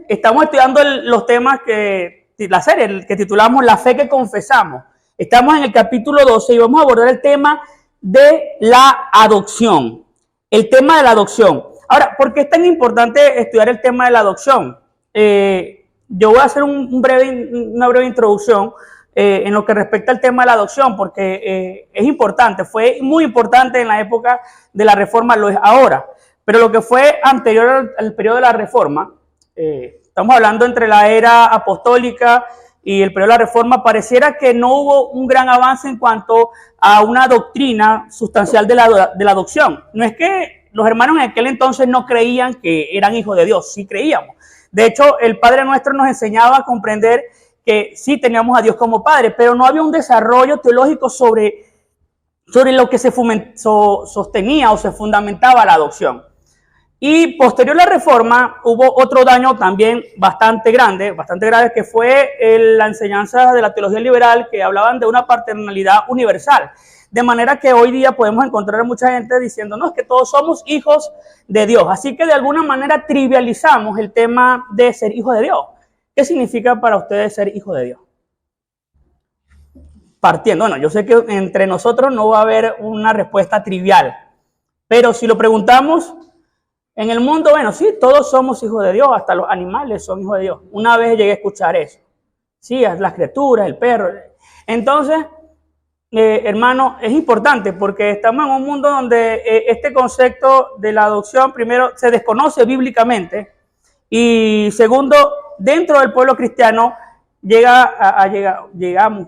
estamos estudiando los temas la serie que titulamos La fe que confesamos. Estamos en el capítulo 12 y vamos a abordar el tema de la adopción. El tema de la adopción. Ahora, ¿por qué es tan importante estudiar el tema de la adopción? Yo voy a hacer una breve introducción en lo que respecta al tema de la adopción, porque es importante, fue muy importante en la época de la Reforma, lo es ahora. Pero lo que fue anterior al periodo de la Reforma, estamos hablando entre la era apostólica y el periodo de la Reforma, pareciera que no hubo un gran avance en cuanto a una doctrina sustancial de la adopción. No es que los hermanos en aquel entonces no creían que eran hijos de Dios, sí creíamos. De hecho, el Padre Nuestro nos enseñaba a comprender que sí teníamos a Dios como Padre, pero no había un desarrollo teológico sobre lo que se sostenía o se fundamentaba la adopción. Y posterior a la Reforma hubo otro daño también bastante grave, que fue la enseñanza de la teología liberal, que hablaban de una paternalidad universal. De manera que hoy día podemos encontrar a mucha gente diciéndonos que todos somos hijos de Dios. Así que de alguna manera trivializamos el tema de ser hijo de Dios. ¿Qué significa para ustedes ser hijo de Dios? Partiendo, bueno, yo sé que entre nosotros no va a haber una respuesta trivial, pero si lo preguntamos en el mundo, bueno, sí, todos somos hijos de Dios, hasta los animales son hijos de Dios. Una vez llegué a escuchar eso. Sí, las criaturas, el perro. Entonces, hermano, es importante porque estamos en un mundo donde este concepto de la adopción, primero, se desconoce bíblicamente y segundo, dentro del pueblo cristiano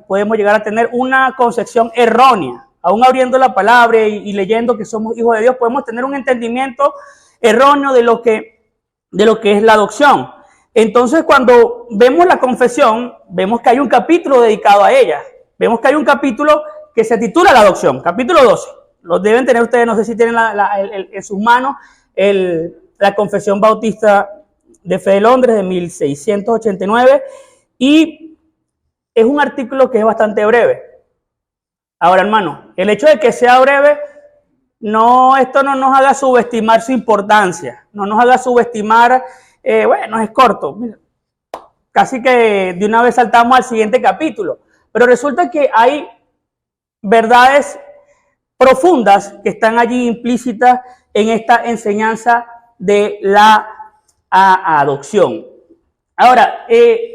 podemos llegar a tener una concepción errónea. Aún abriendo la palabra y leyendo que somos hijos de Dios, podemos tener un entendimiento erróneo de lo que es la adopción. Entonces, cuando vemos la confesión, vemos que hay un capítulo dedicado a ella. Vemos que hay un capítulo que se titula La adopción, capítulo 12. Lo deben tener ustedes, no sé si tienen en sus manos la Confesión Bautista de Fe de Londres de 1689. Y es un artículo que es bastante breve. Ahora, hermano, el hecho de que sea breve, esto no nos haga subestimar su importancia, no nos haga subestimar, bueno, es corto. Mira, casi que de una vez saltamos al siguiente capítulo. Pero resulta que hay verdades profundas que están allí implícitas en esta enseñanza de la adopción. Ahora,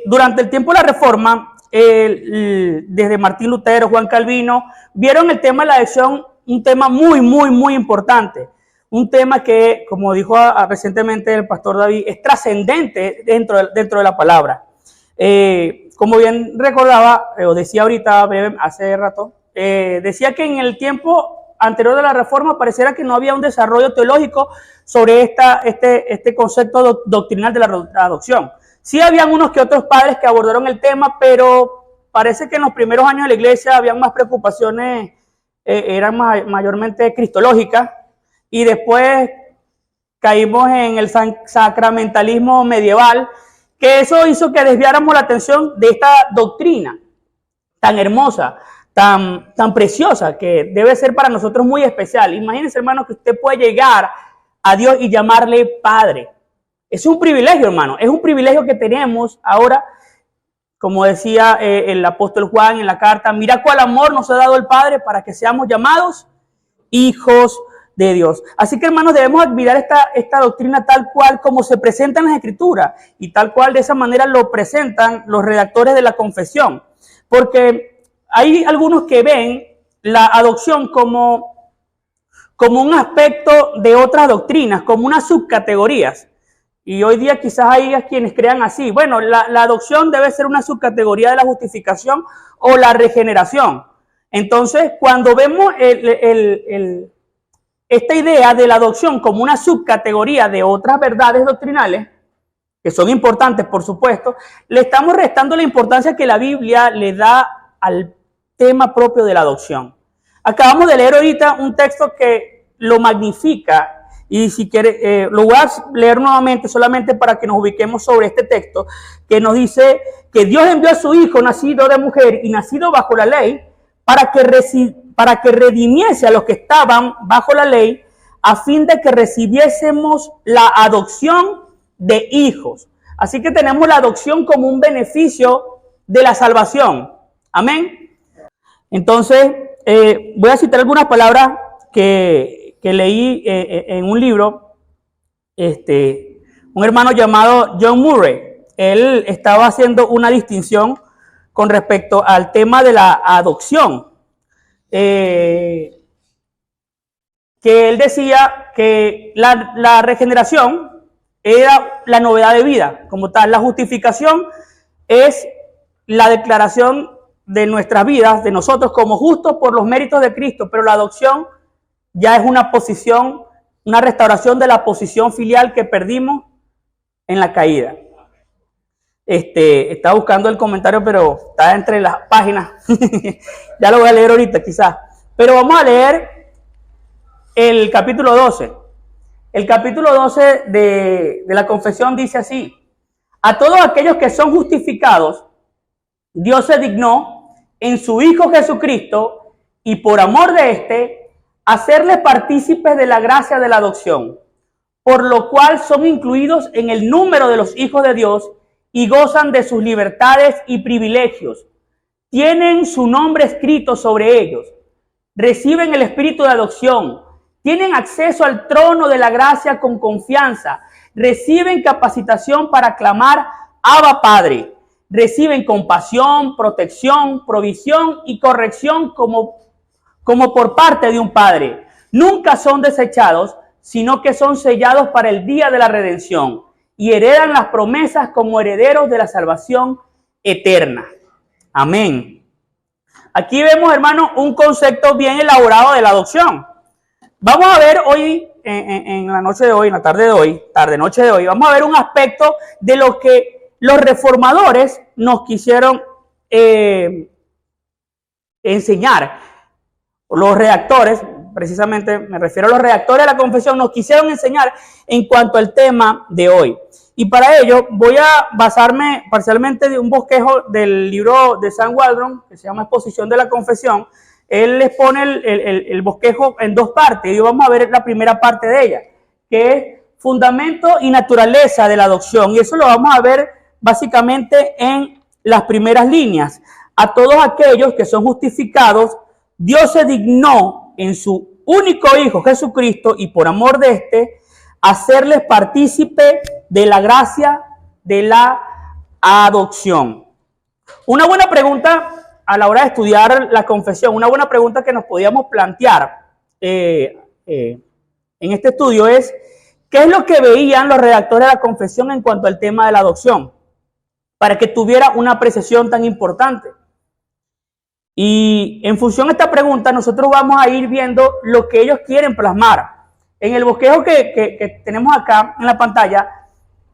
durante el tiempo de la Reforma, desde Martín Lutero, Juan Calvino, vieron el tema de la adopción un tema muy, muy, muy importante. Un tema que, como dijo recientemente el pastor David, es trascendente dentro de la palabra. Como bien recordaba, o decía ahorita, hace rato, decía que en el tiempo anterior de la Reforma pareciera que no había un desarrollo teológico sobre este concepto doctrinal de la adopción. Sí habían unos que otros padres que abordaron el tema, pero parece que en los primeros años de la iglesia habían más preocupaciones, eran mayormente cristológicas, y después caímos en el sacramentalismo medieval, que eso hizo que desviáramos la atención de esta doctrina tan hermosa, tan preciosa, que debe ser para nosotros muy especial. Imagínense, hermano, que usted puede llegar a Dios y llamarle Padre. Es un privilegio, hermano, es un privilegio que tenemos ahora, como decía el apóstol Juan en la carta, mira cuál amor nos ha dado el Padre para que seamos llamados hijos de Dios. Así que, hermanos, debemos admirar esta doctrina tal cual como se presenta en las Escrituras y tal cual de esa manera lo presentan los redactores de la confesión. Porque hay algunos que ven la adopción como un aspecto de otras doctrinas, como unas subcategorías. Y hoy día quizás hay quienes crean así. Bueno, la adopción debe ser una subcategoría de la justificación o la regeneración. Entonces, cuando vemos esta idea de la adopción como una subcategoría de otras verdades doctrinales, que son importantes, por supuesto, le estamos restando la importancia que la Biblia le da al tema propio de la adopción. Acabamos de leer ahorita un texto que lo magnifica. Y si quiere, lo voy a leer nuevamente solamente para que nos ubiquemos sobre este texto, que nos dice que Dios envió a su Hijo nacido de mujer y nacido bajo la ley para que redimiese a los que estaban bajo la ley, a fin de que recibiésemos la adopción de hijos. Así que tenemos la adopción como un beneficio de la salvación. Amén. Entonces, voy a citar algunas palabras que leí en un libro. Un hermano llamado John Murray, él estaba haciendo una distinción con respecto al tema de la adopción. Que él decía que la regeneración era la novedad de vida como tal. La justificación es la declaración de nuestras vidas, de nosotros como justos por los méritos de Cristo, pero la adopción ya es una posición, una restauración de la posición filial que perdimos en la caída. Estaba buscando el comentario, pero está entre las páginas. Ya lo voy a leer ahorita, quizás. Pero vamos a leer el capítulo 12. El capítulo 12 de la confesión dice así: a todos aquellos que son justificados, Dios se dignó en su Hijo Jesucristo y por amor de éste, hacerles partícipes de la gracia de la adopción, por lo cual son incluidos en el número de los hijos de Dios y gozan de sus libertades y privilegios. Tienen su nombre escrito sobre ellos, reciben el espíritu de adopción, tienen acceso al trono de la gracia con confianza, reciben capacitación para clamar Abba Padre, reciben compasión, protección, provisión y corrección como por parte de un padre. Nunca son desechados, sino que son sellados para el día de la redención y heredan las promesas como herederos de la salvación eterna. Amén. Aquí vemos, hermano, un concepto bien elaborado de la adopción. Vamos a ver hoy, en la noche de hoy, en la tarde de hoy, tarde-noche de hoy, vamos a ver un aspecto de lo que los reformadores nos quisieron enseñar. Los redactores, precisamente me refiero a los redactores de la confesión, nos quisieron enseñar en cuanto al tema de hoy. Y para ello voy a basarme parcialmente de un bosquejo del libro de Sam Waldron, que se llama Exposición de la Confesión. Él les pone el bosquejo en dos partes y vamos a ver la primera parte de ella, que es fundamento y naturaleza de la adopción. Y eso lo vamos a ver básicamente en las primeras líneas. A todos aquellos que son justificados, Dios se dignó en su único Hijo Jesucristo y por amor de éste, hacerles partícipe de la gracia de la adopción. Una buena pregunta a la hora de estudiar la confesión, una buena pregunta que nos podíamos plantear en este estudio es: ¿qué es lo que veían los redactores de la confesión en cuanto al tema de la adopción? Para que tuviera una apreciación tan importante. Y en función de esta pregunta, nosotros vamos a ir viendo lo que ellos quieren plasmar. En el bosquejo que tenemos acá en la pantalla,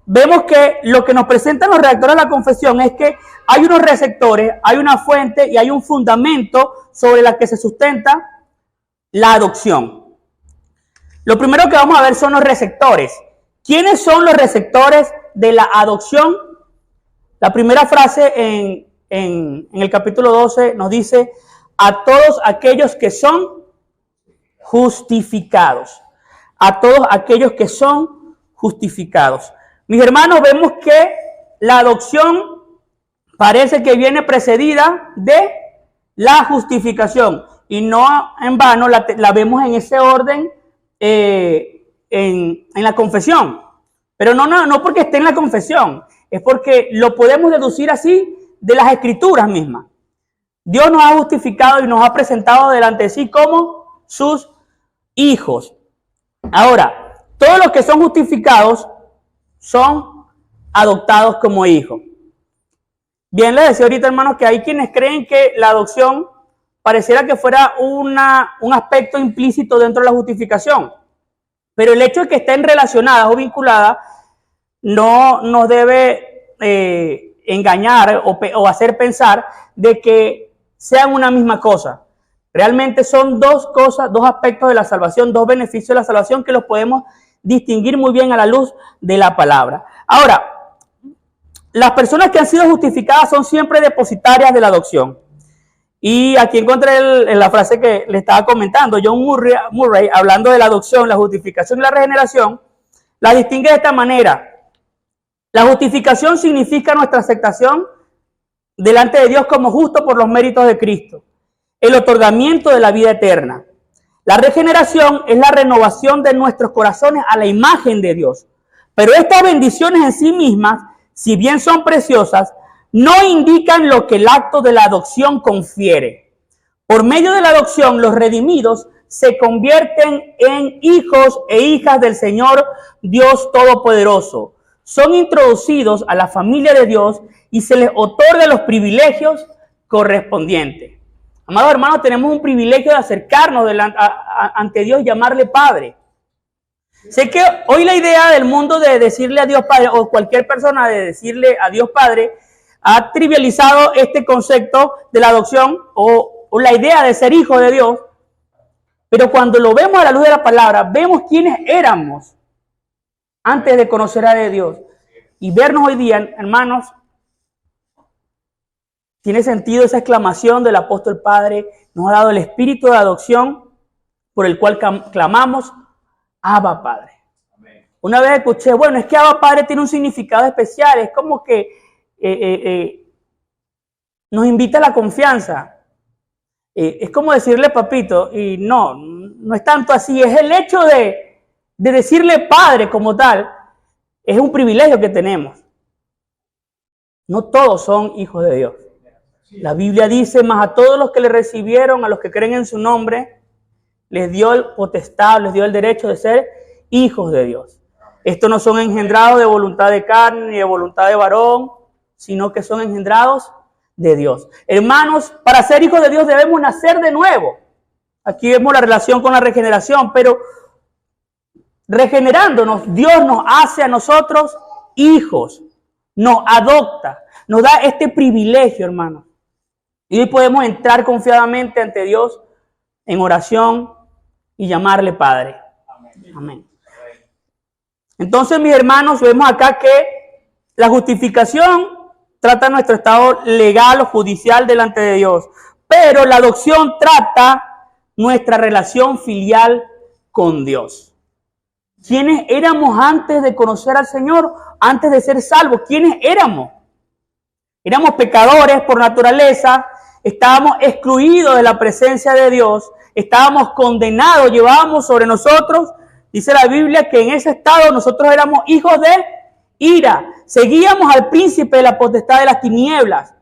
vemos que lo que nos presentan los redactores de la confesión es que hay unos receptores, hay una fuente y hay un fundamento sobre la que se sustenta la adopción. Lo primero que vamos a ver son los receptores. ¿Quiénes son los receptores de la adopción? La primera frase en el capítulo 12 nos dice: a todos aquellos que son justificados. A todos aquellos que son justificados. Mis hermanos, vemos que la adopción parece que viene precedida de la justificación. Y no en vano la vemos en ese orden en la confesión. Pero no porque esté en la confesión. Es porque lo podemos deducir así de las escrituras mismas. Dios nos ha justificado y nos ha presentado delante de sí como sus hijos. Ahora, todos los que son justificados son adoptados como hijos. Bien, les decía ahorita, hermanos, que hay quienes creen que la adopción pareciera que fuera un aspecto implícito dentro de la justificación. Pero el hecho de que estén relacionadas o vinculadas no nos debe engañar o hacer pensar de que sean una misma cosa. Realmente son dos cosas, dos aspectos de la salvación, dos beneficios de la salvación que los podemos distinguir muy bien a la luz de la palabra. Ahora, las personas que han sido justificadas son siempre depositarias de la adopción. Y aquí encontré la frase que le estaba comentando. John Murray, hablando de la adopción, la justificación y la regeneración, la distingue de esta manera. La justificación significa nuestra aceptación delante de Dios como justo por los méritos de Cristo, el otorgamiento de la vida eterna. La regeneración es la renovación de nuestros corazones a la imagen de Dios. Pero estas bendiciones en sí mismas, si bien son preciosas, no indican lo que el acto de la adopción confiere. Por medio de la adopción, los redimidos se convierten en hijos e hijas del Señor Dios Todopoderoso. Son introducidos a la familia de Dios y se les otorga los privilegios correspondientes. Amados hermanos, tenemos un privilegio de acercarnos ante Dios y llamarle Padre. Sé que hoy la idea del mundo de decirle a Dios Padre, o cualquier persona de decirle a Dios Padre, ha trivializado este concepto de la adopción o la idea de ser hijo de Dios. Pero cuando lo vemos a la luz de la palabra, vemos quiénes éramos antes de conocer a Dios. Y vernos hoy día, hermanos, tiene sentido esa exclamación del apóstol Padre. Nos ha dado el espíritu de adopción por el cual clamamos, Abba Padre. Amén. Una vez escuché, bueno, es que Abba Padre tiene un significado especial. Es como que nos invita a la confianza. Es como decirle papito, y no es tanto así. Es el hecho de decirle Padre como tal. Es un privilegio que tenemos. No todos son hijos de Dios. La Biblia dice, mas a todos los que le recibieron, a los que creen en su nombre, les dio el potestad, les dio el derecho de ser hijos de Dios. Estos no son engendrados de voluntad de carne ni de voluntad de varón, sino que son engendrados de Dios. Hermanos, para ser hijos de Dios debemos nacer de nuevo. Aquí vemos la relación con la regeneración, pero regenerándonos, Dios nos hace a nosotros hijos, nos adopta, nos da este privilegio, hermanos. Y hoy podemos entrar confiadamente ante Dios en oración y llamarle Padre. Amén. Entonces, mis hermanos, vemos acá que la justificación trata nuestro estado legal o judicial delante de Dios, pero la adopción trata nuestra relación filial con Dios. ¿Quiénes éramos antes de conocer al Señor? Antes de ser salvos, ¿quiénes éramos? Éramos pecadores por naturaleza, estábamos excluidos de la presencia de Dios, estábamos condenados, llevábamos sobre nosotros, dice la Biblia, que en ese estado nosotros éramos hijos de ira, seguíamos al príncipe de la potestad de las tinieblas,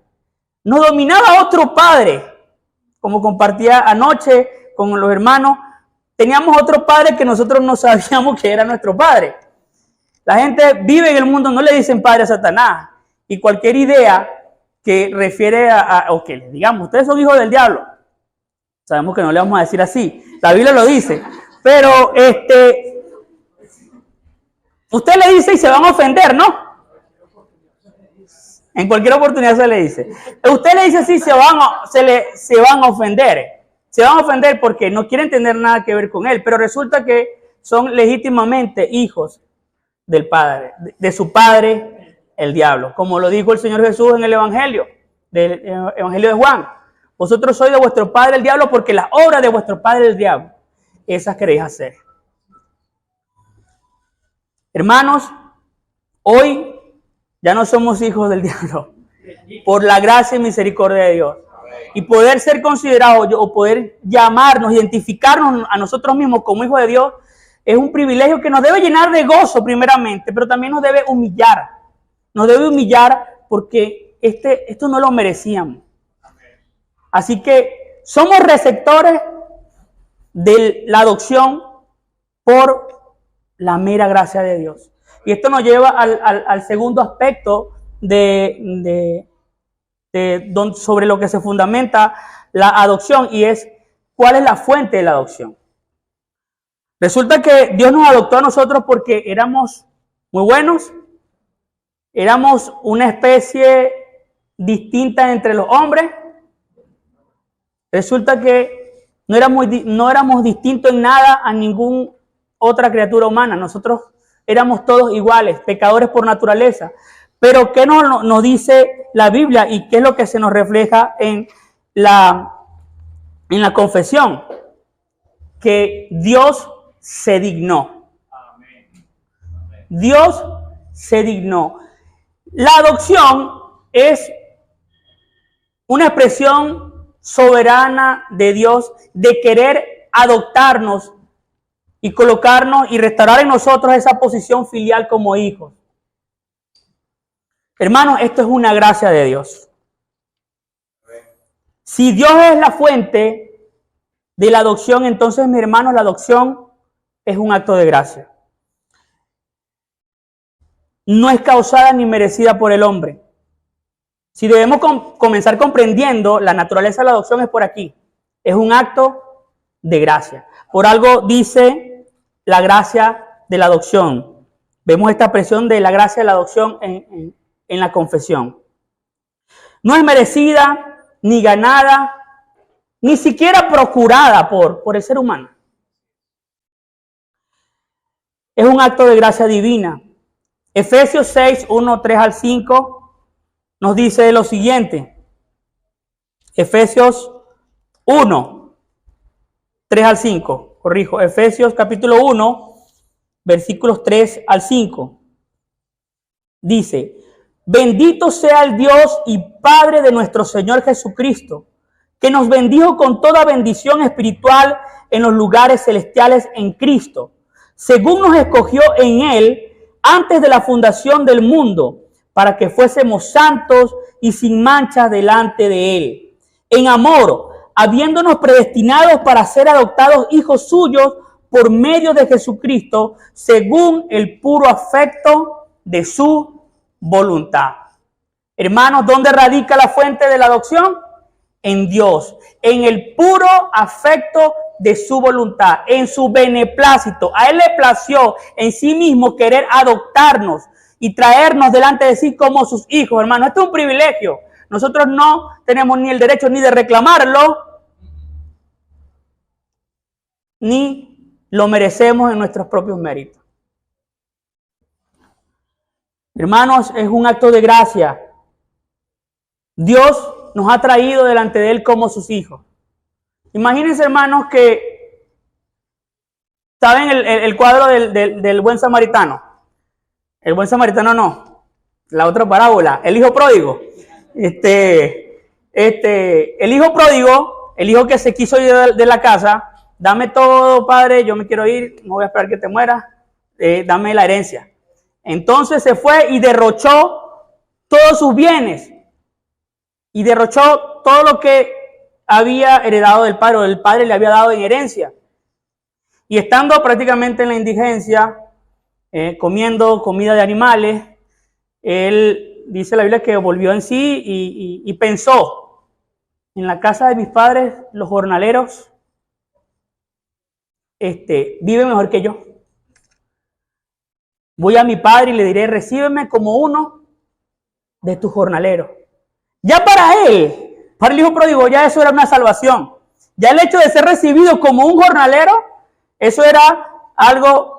nos dominaba otro padre, como compartía anoche con los hermanos, teníamos otro padre que nosotros no sabíamos que era nuestro padre. La gente vive en el mundo, no le dicen padre a Satanás, y cualquier idea que refiere o que digamos, ustedes son hijos del diablo. Sabemos que no le vamos a decir así. La Biblia lo dice. Pero usted le dice y se van a ofender, ¿no? En cualquier oportunidad se le dice. Usted le dice así, se van a ofender. Se van a ofender porque no quieren tener nada que ver con él. Pero resulta que son legítimamente hijos del Padre, de su padre, el diablo, como lo dijo el Señor Jesús en el Evangelio, del Evangelio de Juan. Vosotros sois de vuestro padre el diablo porque las obras de vuestro padre el diablo, esas queréis hacer. Hermanos, hoy ya no somos hijos del diablo, por la gracia y misericordia de Dios. Y poder ser considerados o poder llamarnos, identificarnos a nosotros mismos como hijos de Dios, es un privilegio que nos debe llenar de gozo primeramente, pero también nos debe humillar. Nos debe humillar porque esto no lo merecíamos. Así que somos receptores de la adopción por la mera gracia de Dios. Y esto nos lleva al segundo aspecto sobre lo que se fundamenta la adopción, y es cuál es la fuente de la adopción. Resulta que Dios nos adoptó a nosotros porque éramos muy buenos, éramos una especie distinta entre los hombres. Resulta que no éramos distintos en nada a ninguna otra criatura humana. Nosotros éramos todos iguales, pecadores por naturaleza. Pero ¿qué nos dice la Biblia y qué es lo que se nos refleja en la confesión? Que Dios se dignó. Dios se dignó. La adopción es una expresión soberana de Dios de querer adoptarnos y colocarnos y restaurar en nosotros esa posición filial como hijos. Hermanos, esto es una gracia de Dios. Si Dios es la fuente de la adopción, entonces, mi hermano, la adopción es un acto de gracia. No es causada ni merecida por el hombre. Si debemos comenzar comprendiendo la naturaleza de la adopción es por aquí. Es un acto de gracia. Por algo dice la gracia de la adopción. Vemos esta expresión de la gracia de la adopción en la confesión. No es merecida, ni ganada, ni siquiera procurada por el ser humano. Es un acto de gracia divina. Efesios 6, 1, 3 al 5 nos dice lo siguiente. Efesios 1, 3 al 5. Corrijo. Efesios capítulo 1, versículos 3 al 5. Dice: bendito sea el Dios y Padre de nuestro Señor Jesucristo, que nos bendijo con toda bendición espiritual en los lugares celestiales en Cristo, según nos escogió en Él antes de la fundación del mundo, para que fuésemos santos y sin mancha delante de Él. En amor, habiéndonos predestinados para ser adoptados hijos suyos por medio de Jesucristo, según el puro afecto de su voluntad. Hermanos, ¿dónde radica la fuente de la adopción? En Dios, en el puro afecto de su voluntad, en su beneplácito. A Él le plació en sí mismo querer adoptarnos y traernos delante de sí como sus hijos, hermanos. Esto es un privilegio. Nosotros no tenemos ni el derecho ni de reclamarlo, ni lo merecemos en nuestros propios méritos. Hermanos, es un acto de gracia. Dios nos ha traído delante de Él como sus hijos. Imagínense, hermanos, que ¿saben el cuadro del buen samaritano? El buen samaritano no, la otra parábola, el hijo pródigo. El hijo pródigo, el hijo que se quiso ir de la casa: dame todo, padre, yo me quiero ir, no voy a esperar que te mueras, dame la herencia. Entonces se fue y derrochó todos sus bienes y derrochó todo lo que había heredado del padre, o el padre le había dado en herencia. Y estando prácticamente en la indigencia, comiendo comida de animales, él, dice la Biblia, que volvió en sí y pensó: en la casa de mis padres los jornaleros viven mejor que yo. Voy a mi padre y le diré: recíbeme como uno de tus jornaleros. Ya para él, para el hijo pródigo, ya eso era una salvación. Ya el hecho de ser recibido como un jornalero, eso era algo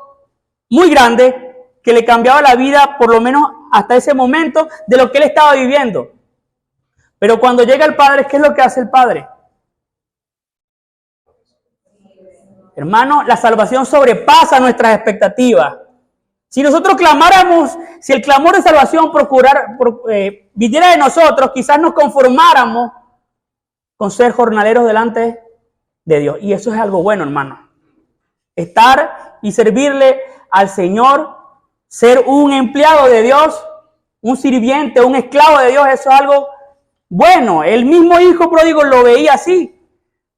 muy grande que le cambiaba la vida, por lo menos hasta ese momento, de lo que él estaba viviendo. Pero cuando llega el Padre, ¿qué es lo que hace el Padre? Hermano, la salvación sobrepasa nuestras expectativas. Si nosotros clamáramos, si el clamor de salvación viniera de nosotros, quizás nos conformáramos con ser jornaleros delante de Dios. Y eso es algo bueno, hermano. Estar y servirle al Señor, ser un empleado de Dios, un sirviente, un esclavo de Dios, eso es algo bueno. El mismo hijo pródigo lo veía así.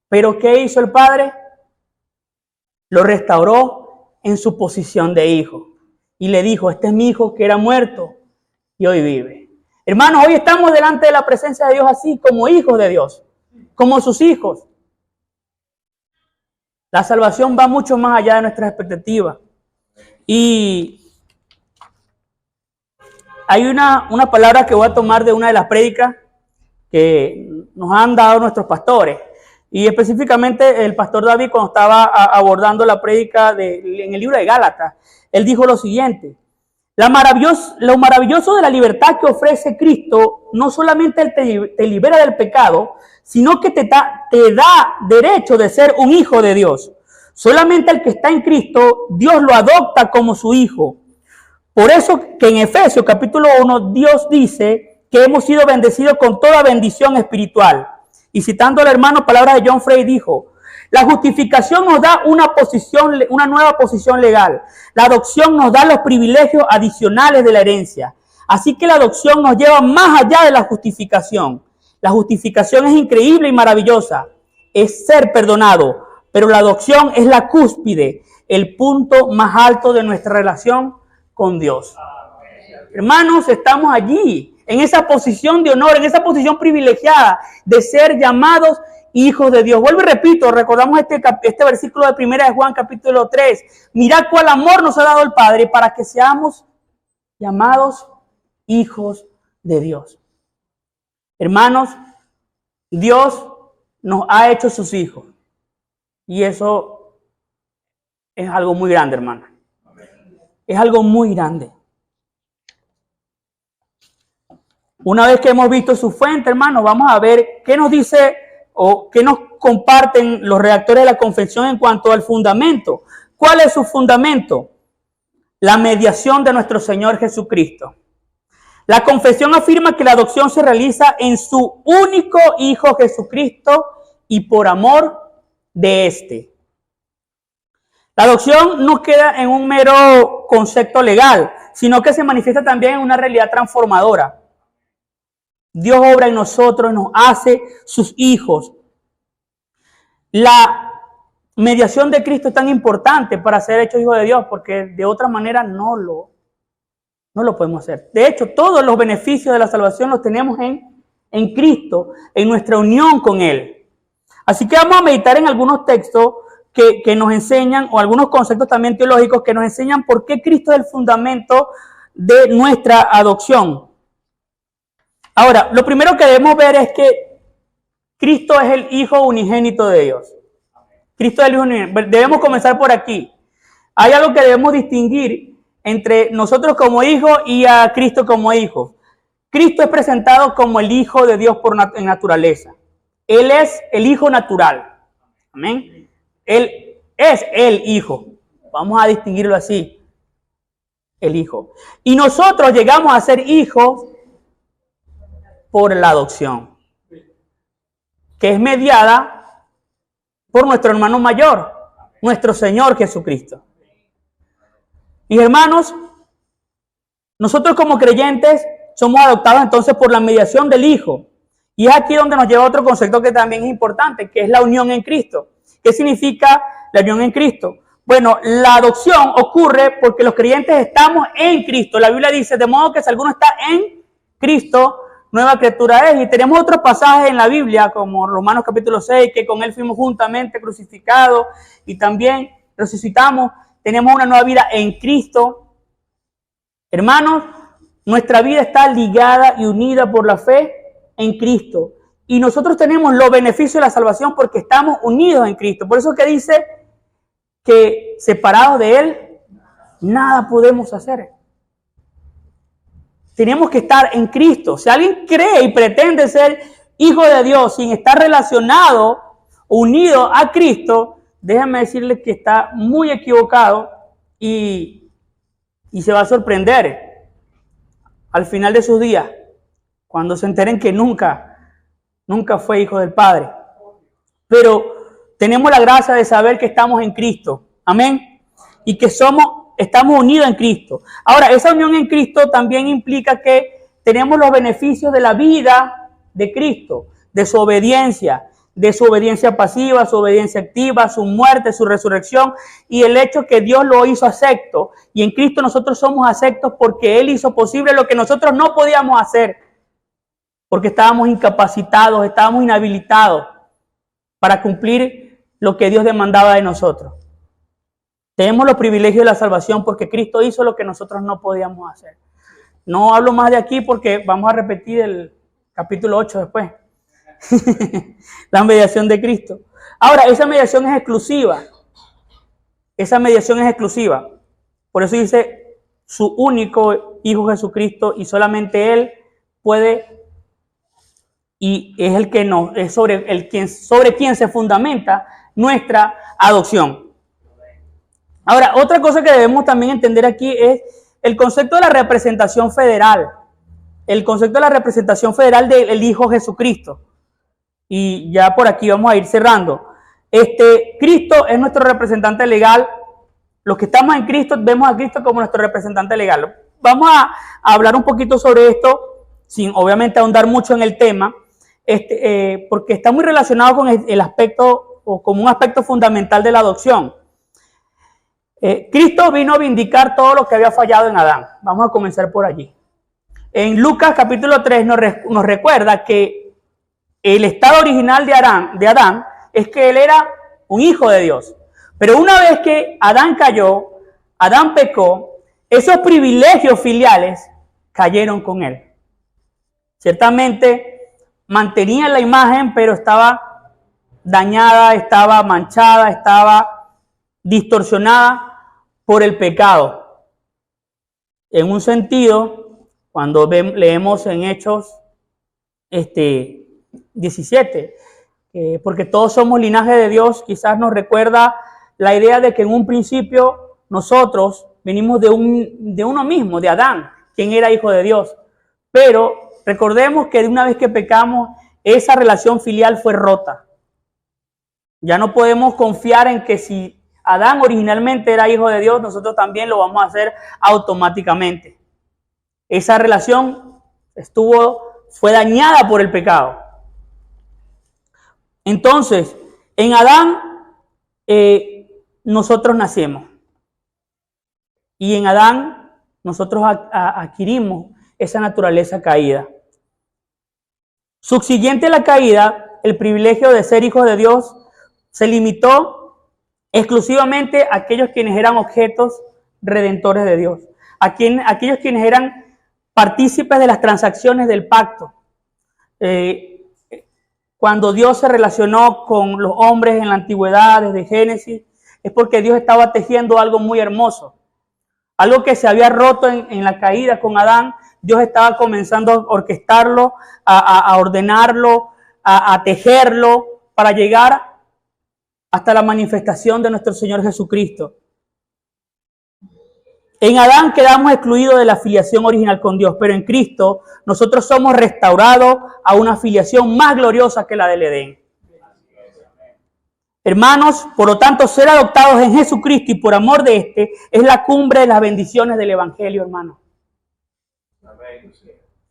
Pero ¿qué hizo el Padre? Lo restauró en su posición de hijo. Y le dijo: este es mi hijo que era muerto y hoy vive. Hermanos, hoy estamos delante de la presencia de Dios así, como hijos de Dios, como sus hijos. La salvación va mucho más allá de nuestras expectativas. Y hay una palabra que voy a tomar de una de las prédicas que nos han dado nuestros pastores. Y específicamente el pastor David, cuando estaba abordando la prédica en el libro de Gálatas, él dijo lo siguiente: lo maravilloso de la libertad que ofrece Cristo no solamente te libera del pecado, sino que te da derecho de ser un hijo de Dios. Solamente el que está en Cristo, Dios lo adopta como su hijo. Por eso que en Efesios capítulo 1 Dios dice que hemos sido bendecidos con toda bendición espiritual. Y citando al hermano, palabras de John Frey, dijo: la justificación nos da una nueva posición legal. La adopción nos da los privilegios adicionales de la herencia. Así que la adopción nos lleva más allá de la justificación. La justificación es increíble y maravillosa. Es ser perdonado. Pero la adopción es la cúspide, el punto más alto de nuestra relación con Dios. Hermanos, estamos allí, en esa posición de honor, en esa posición privilegiada de ser llamados hijos de Dios. Vuelvo y repito, recordamos este versículo de 1 de Juan capítulo 3. Mirad cuál amor nos ha dado el Padre para que seamos llamados hijos de Dios. Hermanos, Dios nos ha hecho sus hijos. Y eso es algo muy grande, hermano. Es algo muy grande. Una vez que hemos visto su fuente, hermano, vamos a ver qué nos dice o qué nos comparten los redactores de la confesión en cuanto al fundamento. ¿Cuál es su fundamento? La mediación de nuestro Señor Jesucristo. La confesión afirma que la adopción se realiza en su único Hijo Jesucristo y por amor de éste. La adopción no queda en un mero concepto legal, sino que se manifiesta también en una realidad transformadora. Dios obra en nosotros y nos hace sus hijos. La mediación de Cristo es tan importante para ser hechos hijos de Dios, porque de otra manera no lo podemos hacer. De hecho, todos los beneficios de la salvación los tenemos en Cristo, en nuestra unión con Él. Así que vamos a meditar en algunos textos que nos enseñan, o algunos conceptos también teológicos que nos enseñan por qué Cristo es el fundamento de nuestra adopción. Ahora, lo primero que debemos ver es que Cristo es el Hijo unigénito de Dios. Cristo es el Hijo unigénito. Debemos comenzar por aquí. Hay algo que debemos distinguir entre nosotros como hijos y a Cristo como hijo. Cristo es presentado como el Hijo de Dios en naturaleza. Él es el Hijo natural. Amén. Él es el Hijo. Vamos a distinguirlo así. El Hijo. Y nosotros llegamos a ser hijos por la adopción, que es mediada por nuestro hermano mayor, nuestro Señor Jesucristo. Y hermanos, nosotros como creyentes somos adoptados entonces por la mediación del Hijo. Y es aquí donde nos lleva otro concepto que también es importante, que es la unión en Cristo. ¿Qué significa la unión en Cristo? Bueno, la adopción ocurre porque los creyentes estamos en Cristo. La Biblia dice, de modo que si alguno está en Cristo, nueva criatura es. Y tenemos otros pasajes en la Biblia, como Romanos capítulo 6, que con Él fuimos juntamente crucificados y también resucitamos. Tenemos una nueva vida en Cristo. Hermanos, nuestra vida está ligada y unida por la fe en Cristo. Y nosotros tenemos los beneficios de la salvación porque estamos unidos en Cristo. Por eso que dice que separados de Él, nada podemos hacer. Tenemos que estar en Cristo. Si alguien cree y pretende ser hijo de Dios sin estar relacionado, unido a Cristo, déjenme decirles que está muy equivocado y se va a sorprender al final de sus días, cuando se enteren que nunca fue hijo del Padre. Pero tenemos la gracia de saber que estamos en Cristo. Amén. Y que estamos unidos en Cristo. Ahora, esa unión en Cristo también implica que tenemos los beneficios de la vida de Cristo, de su obediencia pasiva, su obediencia activa, su muerte, su resurrección y el hecho que Dios lo hizo acepto. Y en Cristo nosotros somos aceptos porque Él hizo posible lo que nosotros no podíamos hacer, porque estábamos incapacitados, estábamos inhabilitados para cumplir lo que Dios demandaba de nosotros. Tenemos los privilegios de la salvación porque Cristo hizo lo que nosotros no podíamos hacer. No hablo más de aquí porque vamos a repetir el capítulo 8 después. La mediación de Cristo. Ahora, esa mediación es exclusiva. Esa mediación es exclusiva. Por eso dice su único Hijo Jesucristo y solamente Él puede y es el que es sobre quien se fundamenta nuestra adopción. Ahora, otra cosa que debemos también entender aquí es el concepto de la representación federal. El concepto de la representación federal del Hijo Jesucristo. Y ya por aquí vamos a ir cerrando. Cristo es nuestro representante legal. Los que estamos en Cristo vemos a Cristo como nuestro representante legal. Vamos a hablar un poquito sobre esto, sin obviamente ahondar mucho en el tema, porque está muy relacionado con el aspecto, o como un aspecto fundamental de la adopción. Cristo vino a vindicar todo lo que había fallado en Adán. Vamos a comenzar por allí. En Lucas capítulo 3 nos recuerda que el estado original de Adán es que él era un hijo de Dios. Pero una vez que Adán cayó, Adán pecó, esos privilegios filiales cayeron con él. Ciertamente mantenía la imagen, pero estaba dañada, estaba manchada, estaba distorsionada por el pecado. En un sentido, cuando leemos en Hechos 17, porque todos somos linaje de Dios, quizás nos recuerda la idea de que en un principio nosotros venimos de uno mismo, de Adán, quien era hijo de Dios. Pero recordemos que de una vez que pecamos, esa relación filial fue rota. Ya no podemos confiar en que si Adán originalmente era hijo de Dios, nosotros también lo vamos a hacer automáticamente. Esa relación fue dañada por el pecado. Entonces, en Adán nosotros nacemos. Y en Adán nosotros adquirimos esa naturaleza caída. Subsiguiente a la caída, el privilegio de ser hijos de Dios se limitó exclusivamente a aquellos quienes eran objetos redentores de Dios, aquellos quienes eran partícipes de las transacciones del pacto. Cuando Dios se relacionó con los hombres en la antigüedad, desde Génesis, es porque Dios estaba tejiendo algo muy hermoso. Algo que se había roto en la caída con Adán, Dios estaba comenzando a orquestarlo, a ordenarlo, a tejerlo para llegar hasta la manifestación de nuestro Señor Jesucristo. En Adán quedamos excluidos de la filiación original con Dios, pero en Cristo nosotros somos restaurados a una filiación más gloriosa que la del Edén. Hermanos, por lo tanto, ser adoptados en Jesucristo y por amor de es la cumbre de las bendiciones del Evangelio, hermanos.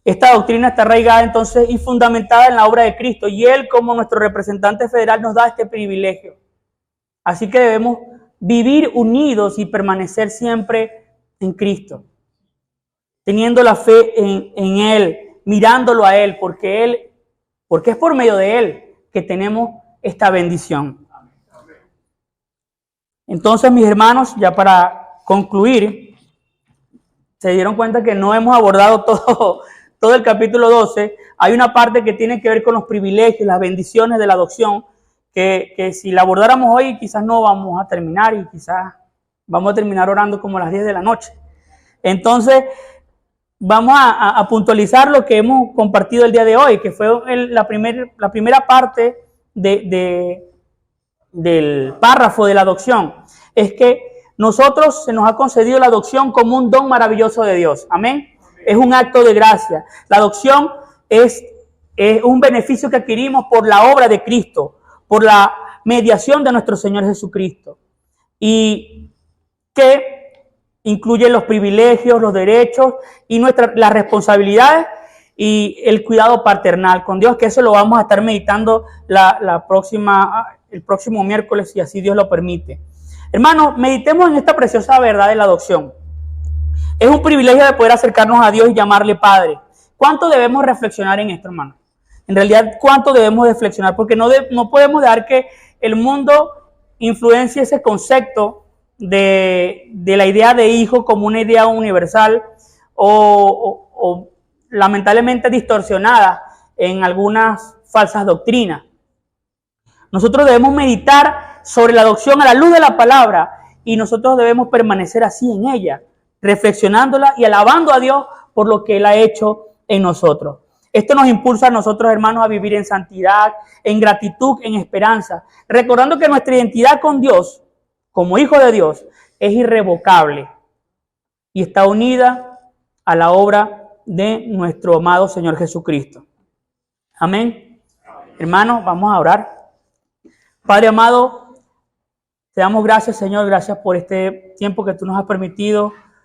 Esta doctrina está arraigada entonces y fundamentada en la obra de Cristo, y Él, como nuestro representante federal, nos da este privilegio. Así que debemos vivir unidos y permanecer siempre en Cristo, teniendo la fe en Él, mirándolo a Él, porque es por medio de Él que tenemos esta bendición. Entonces, mis hermanos, ya para concluir, se dieron cuenta que no hemos abordado todo el capítulo 12. Hay una parte que tiene que ver con los privilegios, las bendiciones de la adopción, que si la abordáramos hoy quizás no vamos a terminar y quizás vamos a terminar orando como a las 10 de la noche. Entonces, vamos a puntualizar lo que hemos compartido el día de hoy, que fue la primera parte del párrafo de la adopción. Es que nosotros se nos ha concedido la adopción como un don maravilloso de Dios. Amén. Es un acto de gracia. La adopción es un beneficio que adquirimos por la obra de Cristo, por la mediación de nuestro Señor Jesucristo, y que incluye los privilegios, los derechos y las responsabilidades y el cuidado paternal con Dios, que eso lo vamos a estar meditando el próximo miércoles, si así Dios lo permite. Hermanos, meditemos en esta preciosa verdad de la adopción. Es un privilegio de poder acercarnos a Dios y llamarle Padre. ¿Cuánto debemos reflexionar en esto, hermano? En realidad, ¿cuánto debemos reflexionar? Porque no podemos dejar que el mundo influencie ese concepto de la idea de hijo como una idea universal o lamentablemente distorsionada en algunas falsas doctrinas. Nosotros debemos meditar sobre la adopción a la luz de la palabra y nosotros debemos permanecer así en ella, reflexionándola y alabando a Dios por lo que Él ha hecho en nosotros. Esto nos impulsa a nosotros, hermanos, a vivir en santidad, en gratitud, en esperanza, recordando que nuestra identidad con Dios, como hijo de Dios, es irrevocable. y está unida a la obra de nuestro amado Señor Jesucristo. Amén. Hermanos, vamos a orar. Padre amado, te damos gracias, Señor, gracias por este tiempo que tú nos has permitido